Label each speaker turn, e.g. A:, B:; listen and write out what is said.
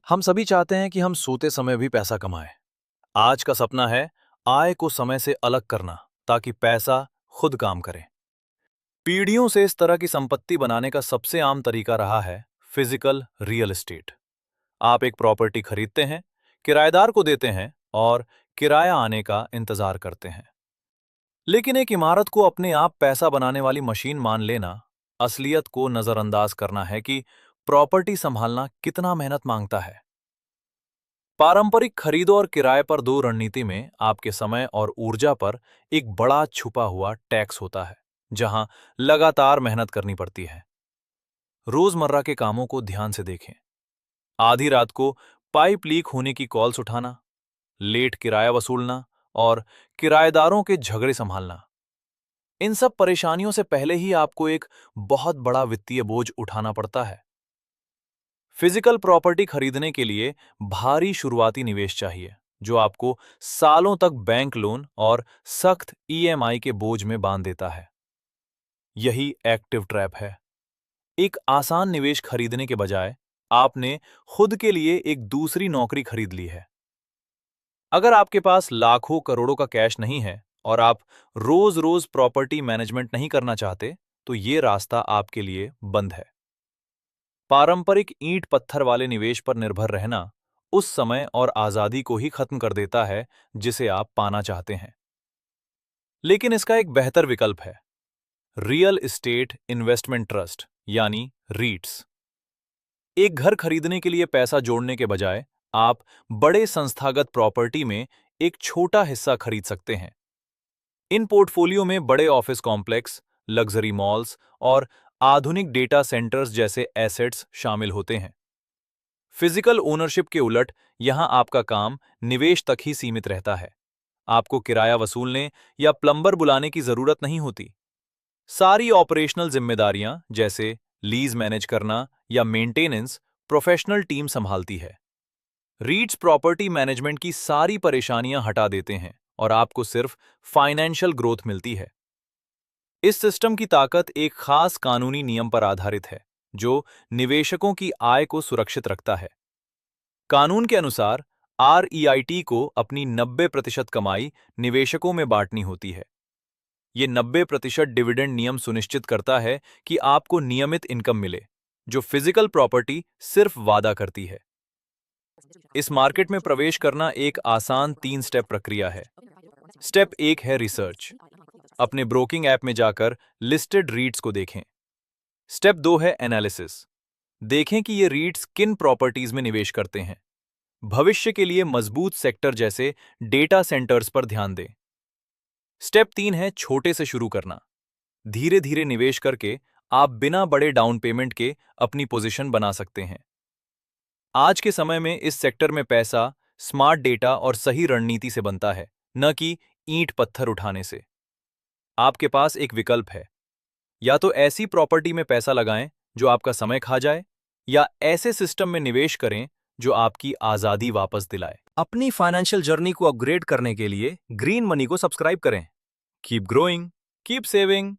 A: हम सभी चाहते हैं कि हम सोते समय भी पैसा कमाएं। आज का सपना है आय को समय से अलग करना ताकि पैसा खुद काम करे। पीढ़ियों से इस तरह की संपत्ति बनाने का सबसे आम तरीका रहा है फिजिकल रियल एस्टेट। आप एक प्रॉपर्टी खरीदते हैं, किराएदार को देते हैं और किराया आने का इंतजार करते हैं। लेकिन एक इमारत को अपने आप पैसा बनाने वाली मशीन मान लेना, असलियत को नजरअंदाज करना है कि प्रॉपर्टी संभालना कितना मेहनत मांगता है। पारंपरिक खरीदो और किराए पर दो रणनीति में आपके समय और ऊर्जा पर एक बड़ा छुपा हुआ टैक्स होता है, जहां लगातार मेहनत करनी पड़ती है। रोजमर्रा के कामों को ध्यान से देखें। आधी रात को पाइप लीक होने की कॉल्स उठाना, लेट किराया वसूलना और किराएदारों के झगड़े संभालना। इन सब परेशानियों से पहले ही आपको एक बहुत बड़ा वित्तीय बोझ उठाना पड़ता है। फिजिकल प्रॉपर्टी खरीदने के लिए भारी शुरुआती निवेश चाहिए, जो आपको सालों तक बैंक लोन और सख्त ईएमआई के बोझ में बांध देता है। यही एक्टिव ट्रैप है। एक आसान निवेश खरीदने के बजाय आपने खुद के लिए एक दूसरी नौकरी खरीद ली है। अगर आपके पास लाखों करोड़ों का कैश नहीं है और आप रोज रोज प्रॉपर्टी मैनेजमेंट नहीं करना चाहते, तो ये रास्ता आपके लिए बंद है। पारंपरिक ईंट पत्थर वाले निवेश पर निर्भर रहना उस समय और आजादी को ही खत्म कर देता है जिसे आप पाना चाहते हैं। लेकिन इसका एक बेहतर विकल्प है, रियल एस्टेट इन्वेस्टमेंट ट्रस्ट यानी रीट्स। एक घर खरीदने के लिए पैसा जोड़ने के बजाय आप बड़े संस्थागत प्रॉपर्टी में एक छोटा हिस्सा खरीद सकते हैं। इन पोर्टफोलियो में बड़े ऑफिस कॉम्प्लेक्स, लग्जरी मॉल्स और आधुनिक डेटा सेंटर्स जैसे एसेट्स शामिल होते हैं। फिजिकल ओनरशिप के उलट यहां आपका काम निवेश तक ही सीमित रहता है। आपको किराया वसूलने या प्लम्बर बुलाने की जरूरत नहीं होती। सारी ऑपरेशनल जिम्मेदारियां जैसे लीज मैनेज करना या मेंटेनेंस प्रोफेशनल टीम संभालती है। रीट्स प्रॉपर्टी मैनेजमेंट की सारी परेशानियां हटा देते हैं और आपको सिर्फ फाइनेंशियल ग्रोथ मिलती है। इस सिस्टम की ताकत एक खास कानूनी नियम पर आधारित है, जो निवेशकों की आय को सुरक्षित रखता है। कानून के अनुसार आरईआईटी को अपनी 90% कमाई निवेशकों में बांटनी होती है। ये 90% डिविडेंड नियम सुनिश्चित करता है कि आपको नियमित इनकम मिले, जो फिजिकल प्रॉपर्टी सिर्फ वादा करती है। इस मार्केट में प्रवेश करना एक आसान 3 स्टेप प्रक्रिया है। स्टेप 1 है रिसर्च। अपने ब्रोकिंग ऐप में जाकर लिस्टेड रीट्स को देखें। स्टेप 2 है एनालिसिस। देखें कि ये रीट्स किन प्रॉपर्टीज में निवेश करते हैं। भविष्य के लिए मजबूत सेक्टर जैसे डेटा सेंटर्स पर ध्यान दें। स्टेप 3 है छोटे से शुरू करना। धीरे धीरे निवेश करके आप बिना बड़े डाउन पेमेंट के अपनी पोजीशन बना सकते हैं। आज के समय में इस सेक्टर में पैसा स्मार्ट डेटा और सही रणनीति से बनता है, न कि ईंट पत्थर उठाने से। आपके पास एक विकल्प है, या तो ऐसी प्रॉपर्टी में पैसा लगाएं जो आपका समय खा जाए, या ऐसे सिस्टम में निवेश करें जो आपकी आजादी वापस दिलाए। अपनी फाइनेंशियल जर्नी को अपग्रेड करने के लिए ग्रीन मनी को सब्सक्राइब करें। Keep growing, keep saving.